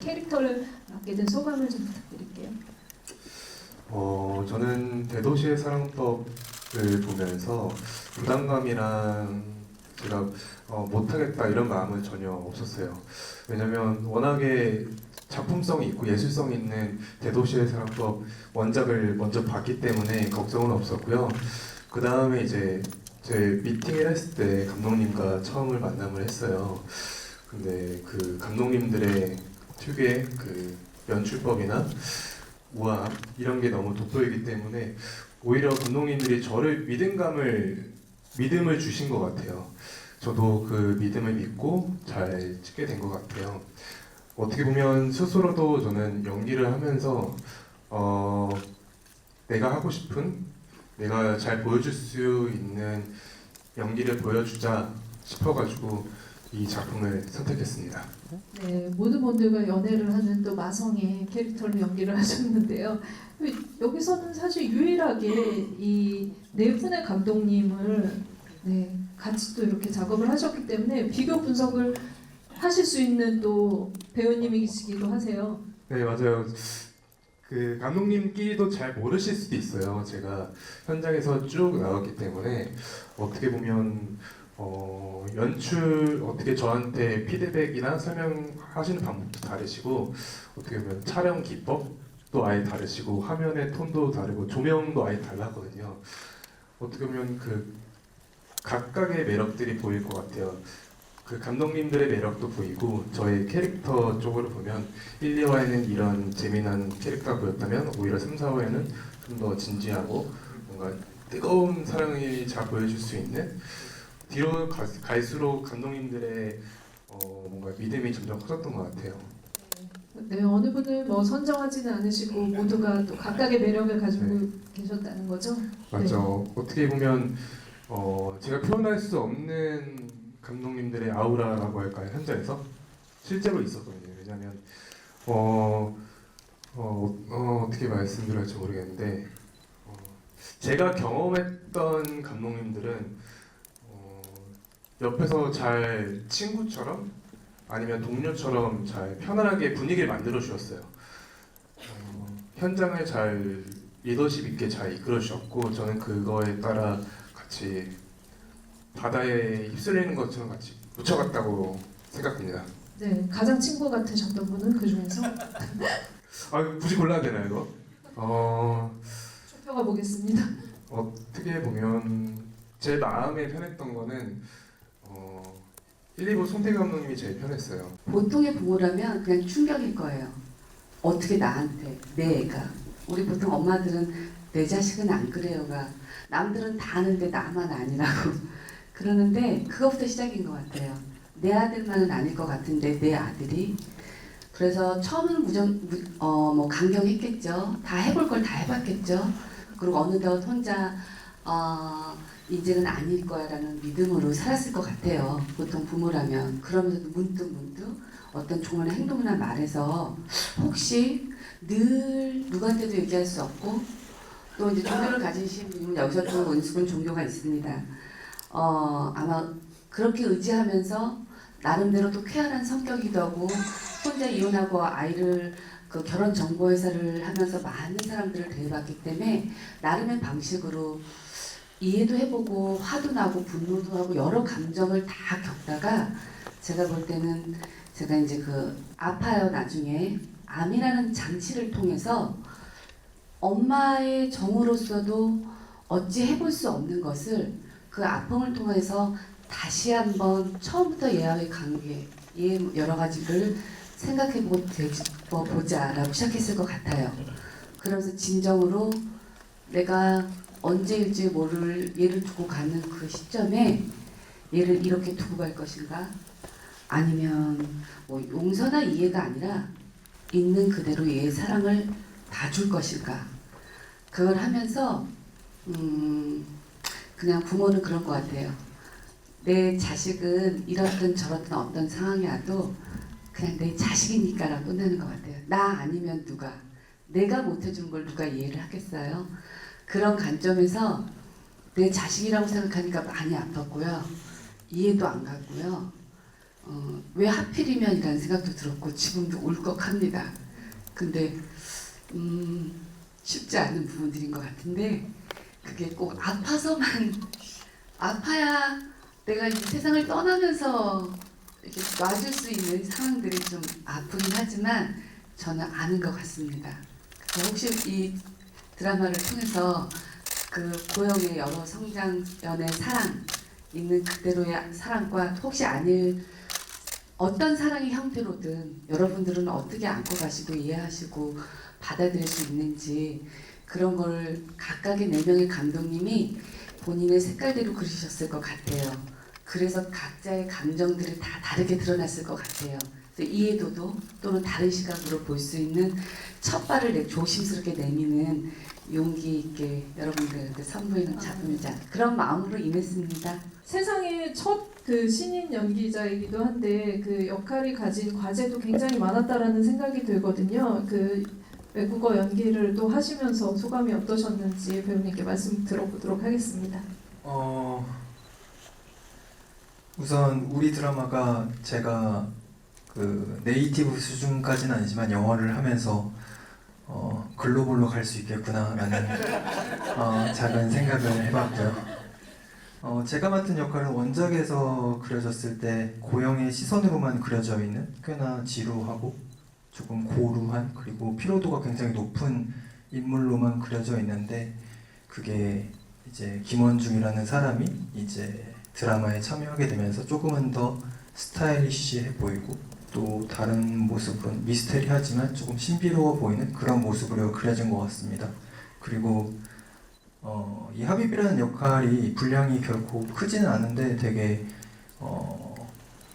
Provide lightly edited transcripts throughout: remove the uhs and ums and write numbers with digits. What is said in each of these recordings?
캐릭터를 맡게 된 소감을 좀 부탁드릴게요. 저는 대도시의 사랑법을 보면서 부담감이랑 제가 못하겠다 이런 마음은 전혀 없었어요. 왜냐면 워낙에 작품성이 있고 예술성이 있는 대도시의 사랑법 원작을 먼저 봤기 때문에 걱정은 없었고요. 그 다음에 이제 제 미팅을 했을 때 감독님과 처음을 만남을 했어요. 근데 그 감독님들의 특유의 그 연출법이나 우아함 이런 게 너무 돋보이기 때문에 오히려 감독님들이 저를 믿음을 주신 것 같아요. 저도 그 믿음을 믿고 잘 찍게 된 것 같아요. 어떻게 보면 스스로도 저는 연기를 하면서 내가 하고 싶은, 내가 잘 보여줄 수 있는 연기를 보여주자 싶어가지고 이 작품을 선택했습니다. 네, 모든 분들과 연애를 하는 또 마성의 캐릭터로 연기를 하셨는데요. 여기서는 사실 유일하게 이 네 분의 감독님을 같이 또 이렇게 작업을 하셨기 때문에 비교 분석을 하실 수 있는 또 배우님이시기도 하세요. 네, 맞아요. 그 감독님끼리도 잘 모르실 수도 있어요. 제가 현장에서 쭉 나왔기 때문에 어떻게 보면 연출 어떻게 저한테 피드백이나 설명하시는 방법도 다르시고 어떻게 보면 촬영 기법도 아예 다르시고 화면의 톤도 다르고 조명도 아예 달라거든요. 어떻게 보면 그 각각의 매력들이 보일 것 같아요. 그 감독님들의 매력도 보이고 저의 캐릭터 쪽으로 보면 1, 2화에는 이런 재미난 캐릭터가 보였다면 오히려 3, 4화에는 좀 더 진지하고 뭔가 뜨거운 사랑이 잘 보여줄 수 있는 뒤로 갈수록 감독님들의 뭔가 믿음이 점점 커졌던 것 같아요. 네, 어느 분을 뭐 선정하지는 않으시고 모두가 또 각각의 매력을 가지고 계셨다는 거죠? 맞죠. 어떻게 보면 제가 표현할 수 없는 감독님들의 아우라라고 할까요? 현장에서 실제로 있었거든요. 왜냐하면 어떻게 말씀드릴지 모르겠는데 제가 경험했던 감독님들은 옆에서 잘 친구처럼 아니면 동료처럼 잘 편안하게 분위기를 만들어 주셨어요. 현장을 잘 리더십 있게 잘 이끌어 주셨고 저는 그거에 따라 같이 바다에 휩쓸리는 것처럼 같이 묻혀갔다고 생각합니다. 네, 가장 친구 같으셨던 분은 그 중에서 굳이 골라야 되나요, 이거? 투표가 보겠습니다. 어떻게 보면 제 마음에 편했던 거는 1, 2부 송태기 감독님이 제일 편했어요. 보통의 부모라면 그냥 충격일 거예요. 어떻게 나한테, 내 애가. 우리 보통 엄마들은 내 자식은 안 그래요가 남들은 다 아는데 나만 아니라고 그러는데 그것부터 시작인 것 같아요. 내 아들만은 아닐 것 같은데 내 아들이. 그래서 처음에는 뭐 강경했겠죠. 다 해볼 걸 다 해봤겠죠. 그리고 어느덧 혼자 이제는 아닐 거야라는 믿음으로 살았을 것 같아요. 보통 부모라면. 그러면서도 문득 어떤 종원의 행동이나 말에서 혹시 늘 누구한테도 얘기할 수 없고 또 이제 종교를 가지신 분이면 여기서 또 은숙은 종교가 있습니다. 아마 그렇게 의지하면서 나름대로 또 쾌활한 성격이기도 하고 혼자 이혼하고 아이를 그 결혼 정보회사를 하면서 많은 사람들을 대해봤기 때문에 나름의 방식으로 이해도 해보고 화도 나고 분노도 하고 여러 감정을 다 겪다가 제가 볼 때는 제가 이제 그 아파요 나중에 암이라는 장치를 통해서 엄마의 정으로서도 어찌 해볼 수 없는 것을 그 아픔을 통해서 다시 한번 처음부터 얘와의 관계, 얘의 여러 가지를 생각해보고 되짚어보자라고 시작했을 것 같아요. 그러면서 진정으로 내가 언제일지 모를 얘를 두고 가는 그 시점에 얘를 이렇게 두고 갈 것인가? 아니면 뭐 용서나 이해가 아니라 있는 그대로 얘의 사랑을 봐줄 것인가? 그걸 하면서 그냥 부모는 그런 것 같아요. 내 자식은 이렇든 저렇든 어떤 상황이 와도 그냥 내 자식이니까라고 끝나는 것 같아요. 나 아니면 누가, 내가 못해준 걸 누가 이해를 하겠어요? 그런 관점에서 내 자식이라고 생각하니까 많이 아팠고요. 이해도 안 갔고요. 왜 하필이면이라는 생각도 들었고 지금도 울컥합니다. 근데 쉽지 않은 부분들인 것 같은데 그게 꼭 아파서만 아파야 내가 이 세상을 떠나면서 이렇게 놔줄 수 있는 상황들이 좀 아프긴 하지만 저는 아는 것 같습니다. 그래서 혹시 이 드라마를 통해서 그 고영의 여러 성장, 연애, 사랑 있는 그대로의 사랑과 혹시 아닐 어떤 사랑의 형태로든 여러분들은 어떻게 안고 가시고 이해하시고 받아들일 수 있는지 그런 걸 각각의 4명의 감독님이 본인의 색깔대로 그리셨을 것 같아요. 그래서 각자의 감정들이 다 다르게 드러났을 것 같아요. 그래서 이해도도 또는 다른 시각으로 볼 수 있는 첫 발을 조심스럽게 내미는 용기 있게 여러분들한테 선보이는 작품이자 그런 마음으로 임했습니다. 세상에 첫 그 신인 연기자이기도 한데 그 역할이 가진 과제도 굉장히 많았다라는 생각이 들거든요. 그 외국어 연기를 또 하시면서 소감이 어떠셨는지 배우님께 말씀 들어보도록 하겠습니다. 우선 우리 드라마가 제가 그 네이티브 수준까지는 아니지만 영어를 하면서 글로벌로 갈 수 있겠구나라는 작은 생각을 해봤고요. 제가 맡은 역할은 원작에서 그려졌을 때 고영의 시선으로만 그려져 있는 꽤나 지루하고 조금 고루한 그리고 피로도가 굉장히 높은 인물로만 그려져 있는데 그게 이제 김원중이라는 사람이 이제 드라마에 참여하게 되면서 조금은 더 스타일리시해 보이고 또 다른 모습은 미스테리하지만 조금 신비로워 보이는 그런 모습으로 그려진 것 같습니다. 그리고 이 하비비라는 역할이 분량이 결코 크지는 않은데 되게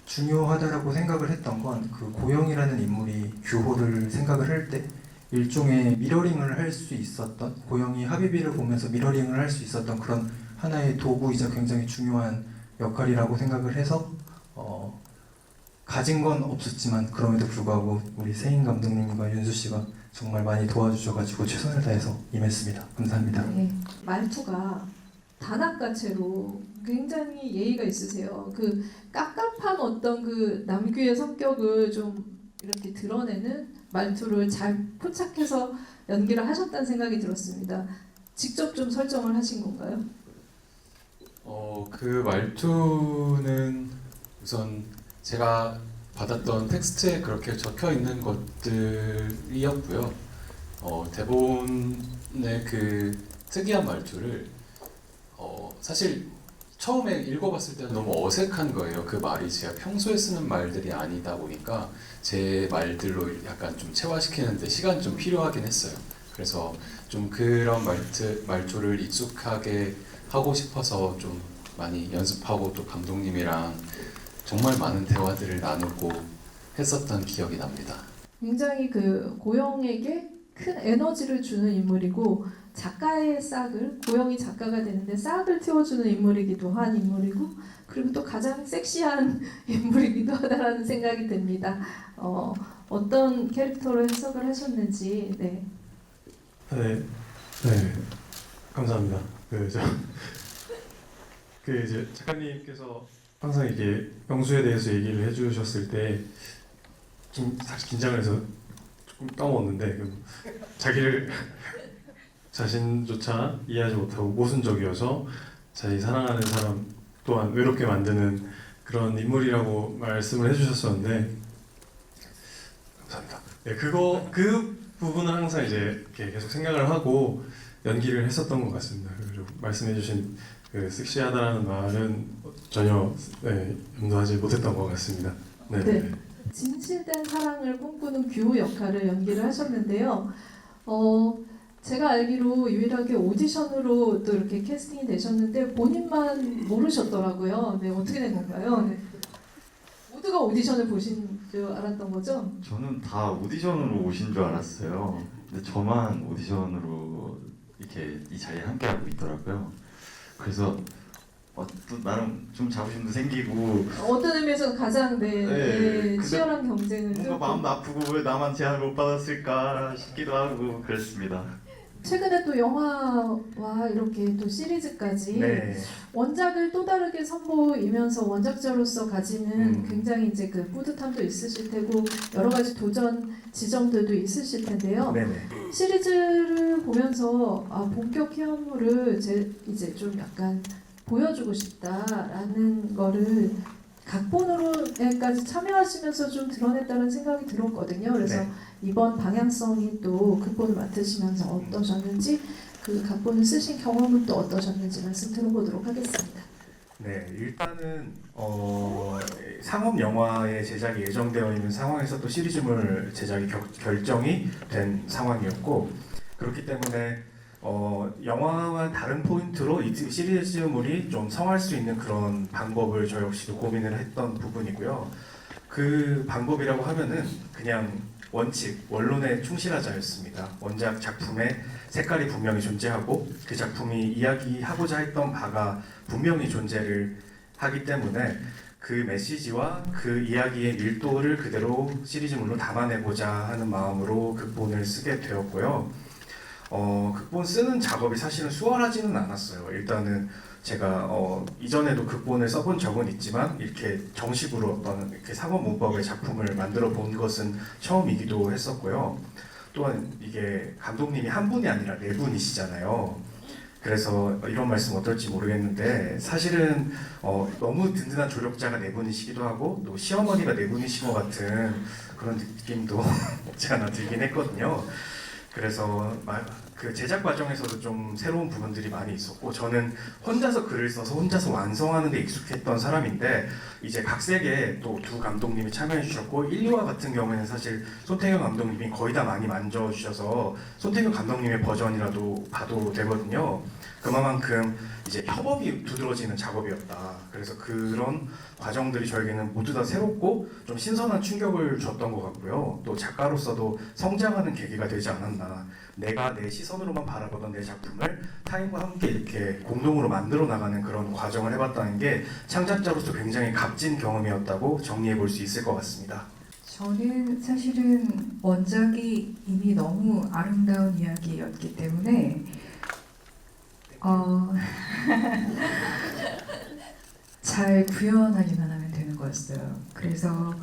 중요하다라고 생각을 했던 건 그 고영이라는 인물이 규호를 생각을 할 때 일종의 미러링을 할 수 있었던 고영이 하비비를 보면서 미러링을 할 수 있었던 그런 하나의 도구이자 굉장히 중요한 역할이라고 생각을 해서 가진 건 없었지만 그럼에도 불구하고 우리 세인 감독님과 윤수 씨가 정말 많이 도와주셔가지고 최선을 다해서 임했습니다. 감사합니다. 네, 말투가 단아까채로 굉장히 예의가 있으세요. 그 깝깝한 어떤 그 남규의 성격을 좀 이렇게 드러내는 말투를 잘 포착해서 연기를 하셨다는 생각이 들었습니다. 직접 좀 설정을 하신 건가요? 그 말투는 우선 제가 받았던 텍스트에 그렇게 적혀 있는 것들이었고요. 대본의 그 특이한 말투를 사실 처음에 읽어봤을 때는 너무 어색한 거예요. 그 말이 제가 평소에 쓰는 말들이 아니다 보니까 제 말들로 약간 좀 체화시키는데 시간이 좀 필요하긴 했어요. 그래서 좀 그런 말투를 익숙하게 하고 싶어서 좀 많이 연습하고 또 감독님이랑 정말 많은 대화들을 나누고 했었던 기억이 납니다. 굉장히 그 고영에게 큰 에너지를 주는 인물이고 작가의 싹을 고영이 작가가 되는데 싹을 틔워주는 인물이기도 한 인물이고 그리고 또 가장 섹시한 인물이기도 하다라는 생각이 듭니다. 어떤 캐릭터로 해석을 하셨는지 네. 네, 감사합니다. 이제 작가님께서 항상 이게 영수에 대해서 얘기를 해주셨을 때 좀 사실 긴장을 해서 조금 까먹었는데 자기를 자신조차 이해하지 못하고 모순적이어서 자기 사랑하는 사람 또한 외롭게 만드는 그런 인물이라고 말씀을 해주셨었는데 감사합니다. 네, 그 부분은 항상 이제 이렇게 계속 생각을 하고 연기를 했었던 것 같습니다. 그리고 말씀해주신 그 섹시하다라는 말은 전혀 염두하지 못했던 것 같습니다. 네. 진실된 사랑을 꿈꾸는 규호 역할을 연기를 하셨는데요. 제가 알기로 유일하게 오디션으로 또 이렇게 캐스팅이 되셨는데 본인만 모르셨더라고요. 네, 어떻게 된 건가요? 네. 모두가 오디션을 보신 줄 알았던 거죠? 저는 다 오디션으로 오신 줄 알았어요. 근데 저만 오디션으로 이렇게 이 자리에 함께하고 있더라고요. 그래서 또 나름 좀 자부심도 생기고 어떤 의미에서 가장 근데 치열한 경쟁을 뭔가 마음도 아프고 왜 나만 제안을 못 받았을까 싶기도 하고 그랬습니다. 최근에 또 영화와 이렇게 또 시리즈까지 네. 원작을 또 다르게 선보이면서 원작자로서 가지는 음. 굉장히 이제 그 뿌듯함도 있으실 테고 여러 가지 도전 지점들도 있으실 텐데요. 네네. 시리즈를 보면서 본격 희한물을 이제 좀 약간 보여주고 싶다라는 거를 각본으로까지 참여하시면서 좀 드러냈다는 생각이 들었거든요. 그래서 네. 이번 방향성이 또 극본을 맡으시면서 어떠셨는지 그 각본을 쓰신 경험은 또 어떠셨는지 말씀 들어보도록 하겠습니다. 네, 일단은 상업 영화의 제작이 예정되어 있는 상황에서 또 시리즈물 제작이 결정이 된 상황이었고 그렇기 때문에 영화와 다른 포인트로 이 시리즈물이 좀 성할 수 있는 그런 방법을 저 역시도 고민을 했던 부분이고요. 그 방법이라고 하면은 그냥 원칙, 원론에 충실하자였습니다. 원작 작품의 색깔이 분명히 존재하고 그 작품이 이야기하고자 했던 바가 분명히 존재를 하기 때문에 그 메시지와 그 이야기의 밀도를 그대로 시리즈물로 담아내고자 하는 마음으로 극본을 쓰게 되었고요. 극본 쓰는 작업이 사실은 수월하지는 않았어요. 일단은 제가 이전에도 극본을 써본 적은 있지만 이렇게 정식으로 어떤 이렇게 상업 문법의 작품을 만들어 본 것은 처음이기도 했었고요. 또한 이게 감독님이 한 분이 아니라 네 분이시잖아요. 그래서 이런 말씀 어떨지 모르겠는데 사실은 너무 든든한 조력자가 네 분이시기도 하고 또 시어머니가 네 분이신 것 같은 그런 느낌도 없지 않아 들긴 했거든요. 그래서 그 제작 과정에서도 좀 새로운 부분들이 많이 있었고 저는 혼자서 글을 써서 혼자서 완성하는 데 익숙했던 사람인데 이제 각색에 또 두 감독님이 참여해 주셨고 1, 2화 같은 경우에는 사실 손태경 감독님이 거의 다 많이 만져주셔서 손태경 감독님의 버전이라도 봐도 되거든요. 그만큼 이제 협업이 두드러지는 작업이었다. 그래서 그런 과정들이 저에게는 모두 다 새롭고 좀 신선한 충격을 줬던 것 같고요. 또 작가로서도 성장하는 계기가 되지 않았나. 내가 내 시선으로만 바라보던 내 작품을 타인과 함께 이렇게 공동으로 만들어 나가는 그런 과정을 해봤다는 게 창작자로서 굉장히 값진 경험이었다고 정리해 볼 수 있을 것 같습니다. 저는 사실은 원작이 이미 너무 아름다운 이야기였기 때문에 잘 구현하기만 하면 되는 거였어요. 그래서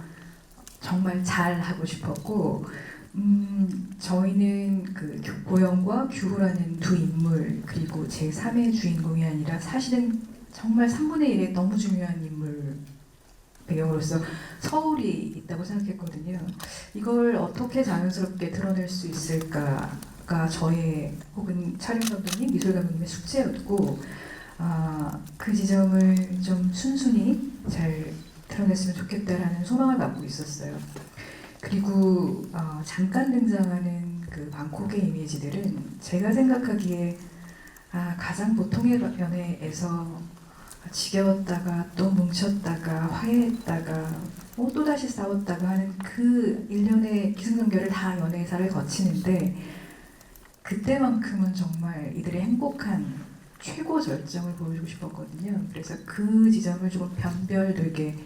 정말 잘 하고 싶었고 저희는 그 고영과 규호라는 두 인물 그리고 제 3의 주인공이 아니라 사실은 정말 3분의 1의 너무 중요한 인물 배경으로서 서울이 있다고 생각했거든요. 이걸 어떻게 자연스럽게 드러낼 수 있을까가 저의 혹은 촬영 감독님, 미술 감독님의 숙제였고 그 지점을 좀 순순히 잘 드러냈으면 좋겠다라는 소망을 갖고 있었어요. 그리고 잠깐 등장하는 그 방콕의 이미지들은 제가 생각하기에 가장 보통의 연애에서 지겨웠다가 또 뭉쳤다가 화해했다가 또다시 싸웠다가 하는 그 일련의 기승전결을 다 연애사를 거치는데 그때만큼은 정말 이들의 행복한 최고 절정을 보여주고 싶었거든요. 그래서 그 지점을 조금 변별되게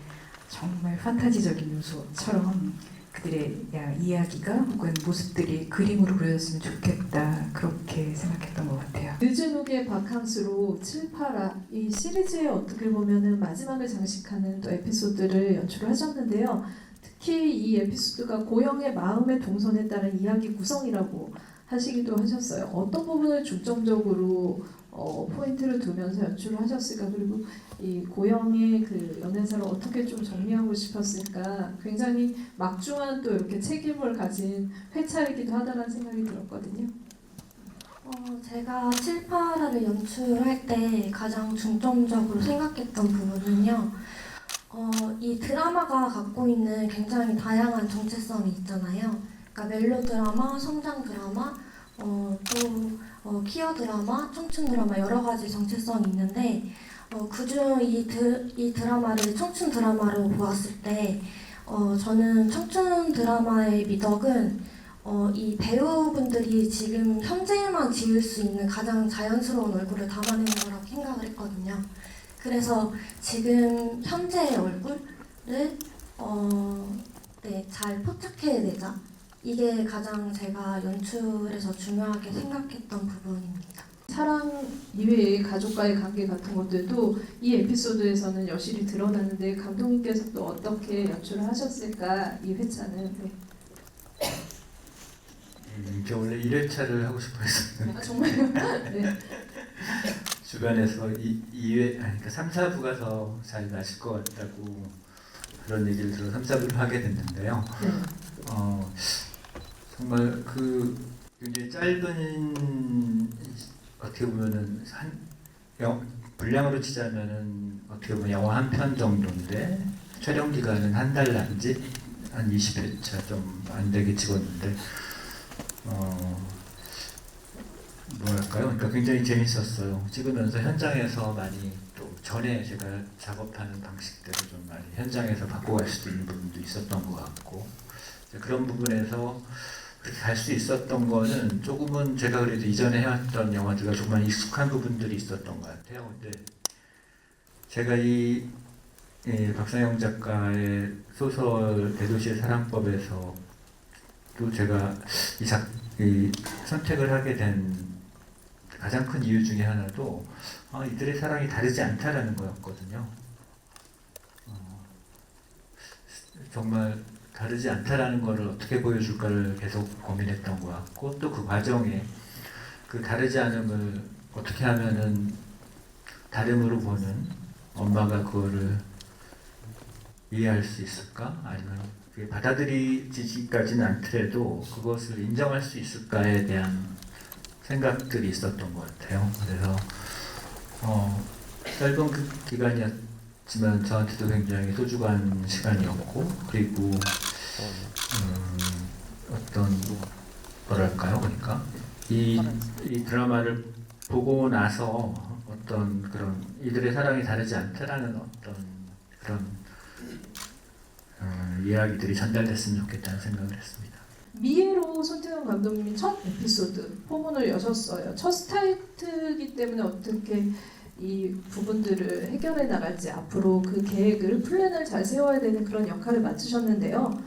정말 판타지적인 요소처럼 그들의 이야기가 혹은 모습들이 그림으로 그려졌으면 좋겠다 그렇게 생각했던 것 같아요. 늦은 후의 바캉스로 7, 8화 이 시리즈에 어떻게 보면은 마지막을 장식하는 또 에피소드를 연출을 하셨는데요. 특히 이 에피소드가 고영의 마음의 동선에 따른 이야기 구성이라고 하시기도 하셨어요. 어떤 부분을 중점적으로 포인트를 두면서 연출을 하셨을까? 그리고 이 고영의 그 연애사를 어떻게 좀 정리하고 싶었을까? 굉장히 막중한 또 이렇게 책임을 가진 회차이기도 하다는 생각이 들었거든요. 제가 7, 8화를 연출할 때 가장 중점적으로 생각했던 부분은요. 이 드라마가 갖고 있는 굉장히 다양한 정체성이 있잖아요. 그러니까 멜로 드라마, 성장 드라마, 또 키어 드라마, 청춘 드라마 여러 가지 정체성이 있는데 그중 이 드라마를 청춘 드라마로 보았을 때 저는 청춘 드라마의 미덕은 이 배우분들이 지금 현재만 지을 수 있는 가장 자연스러운 얼굴을 담아내는 거라고 생각을 했거든요. 그래서 지금 현재의 얼굴을 잘 포착해내자 이게 가장 제가 연출에서 중요하게 생각했던 부분입니다. 사랑 이외의 가족과의 관계 같은 것들도 이 에피소드에서는 여실히 드러나는데 감독님께서 또 어떻게 연출을 하셨을까 이 회차는. 네. 저 원래 1회차를 하고 싶어 했었는데 아, 정말요? 네. 주변에서 2회, 그러니까 3, 4부가 더 잘 나실 것 같다고 그런 얘기를 들어 3, 4부를 하게 됐는데요. 네. 정말 그 굉장히 짧은, 어떻게 보면은 분량으로 치자면은 어떻게 보면 영화 한 편 정도인데 촬영 기간은 한 달 남짓, 한 20회차 좀 안 되게 찍었는데 뭐랄까요? 그러니까 굉장히 재밌었어요. 찍으면서 현장에서 많이, 또 전에 제가 작업하는 방식대로 좀 많이 현장에서 바꿔갈 수도 있는 부분도 있었던 것 같고, 그런 부분에서 그렇게 갈 수 있었던 거는 조금은 제가 그래도 이전에 해왔던 영화들과 조금만 익숙한 부분들이 있었던 것 같아요. 근데 제가 이 박상영 작가의 소설 대도시의 사랑법에서 또 제가 이 선택을 하게 된 가장 큰 이유 중에 하나도 이들의 사랑이 다르지 않다라는 거였거든요. 정말 다르지 않다라는 것을 어떻게 보여줄까를 계속 고민했던 것 같고, 또 그 과정에 그 다르지 않음을 어떻게 하면은 다름으로 보는 엄마가 그거를 이해할 수 있을까? 아니면 그게 받아들이지까지는 않더라도 그것을 인정할 수 있을까에 대한 생각들이 있었던 것 같아요. 그래서 짧은 그 기간이었지만 저한테도 굉장히 소중한 시간이었고, 그리고 어떤 뭐랄까요? 그러니까 이 드라마를 보고 나서 어떤 그런 이들의 사랑이 다르지 않다라는 어떤 그런 이야기들이 전달됐으면 좋겠다는 생각을 했습니다. 미애로 손태현 감독님이 첫 에피소드 포문을 여셨어요. 첫 스타트이기 때문에 어떻게 이 부분들을 해결해 나갈지 앞으로 그 계획을 플랜을 잘 세워야 되는 그런 역할을 맡으셨는데요.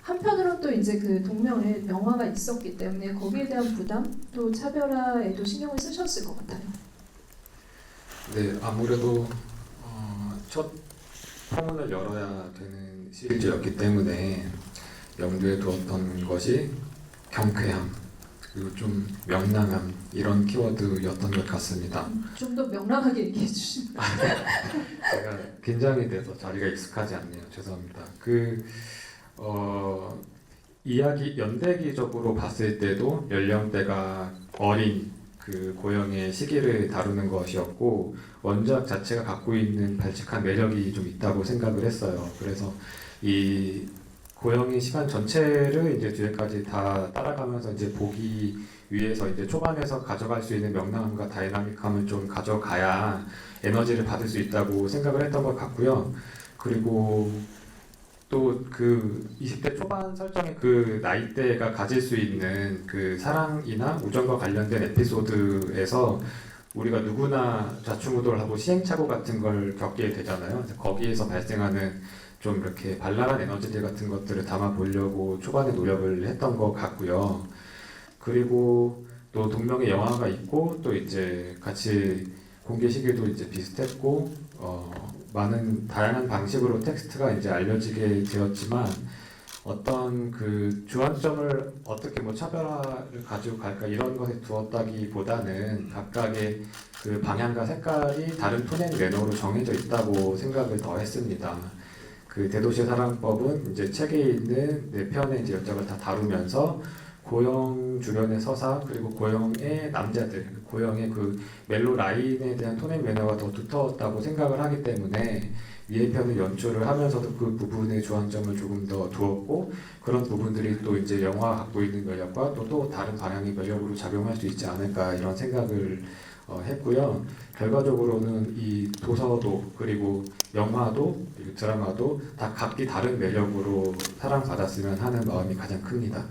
한편으로는 또 이제 그 동명의 영화가 있었기 때문에 거기에 대한 부담 또 차별화에도 신경을 쓰셨을 것 같아요. 네, 아무래도 첫 포문을 열어야 되는 시리즈였기 때문에 염두에 두었던 것이 경쾌함 그리고 좀 명랑함 이런 키워드였던 것 같습니다. 좀 더 명랑하게 얘기해 주시면. 제가 긴장이 돼서 자리가 익숙하지 않네요. 죄송합니다. 이야기 연대기적으로 봤을 때도 연령대가 어린 그 고영의 시기를 다루는 것이었고, 원작 자체가 갖고 있는 발칙한 매력이 좀 있다고 생각을 했어요. 그래서 이 고영의 시간 전체를 이제 뒤에까지 다 따라가면서 이제 보기 위해서 이제 초반에서 가져갈 수 있는 명랑함과 다이나믹함을 좀 가져가야 에너지를 받을 수 있다고 생각을 했던 것 같고요. 그리고 또 그 20대 초반 설정의 그 나이대가 가질 수 있는 그 사랑이나 우정과 관련된 에피소드에서 우리가 누구나 좌충우돌하고 시행착오 같은 걸 겪게 되잖아요. 거기에서 발생하는 좀 이렇게 발랄한 에너지들 같은 것들을 담아 보려고 초반에 노력을 했던 것 같고요. 그리고 또 동명의 영화가 있고 또 이제 같이 공개 시기도 이제 비슷했고 많은 다양한 방식으로 텍스트가 이제 알려지게 되었지만 어떤 그 주안점을 어떻게 뭐 차별화를 가지고 갈까 이런 것에 두었다기보다는 각각의 그 방향과 색깔이 다른 톤 앤 매너로 정해져 있다고 생각을 더 했습니다. 그 대도시의 사랑법은 이제 책에 있는 4편의 이제 여정을 다 다루면서 고영 주변의 서사 그리고 고영의 남자들, 고영의 그 멜로 라인에 대한 톤 앤 매너가 더 두터웠다고 생각을 하기 때문에 위의 편을 연출을 하면서도 그 부분의 주안점을 조금 더 두었고, 그런 부분들이 또 이제 영화가 갖고 있는 매력과 또 다른 방향의 매력으로 작용할 수 있지 않을까 이런 생각을 했고요. 결과적으로는 이 도서도 그리고 영화도 그리고 드라마도 다 각기 다른 매력으로 사랑받았으면 하는 마음이 가장 큽니다.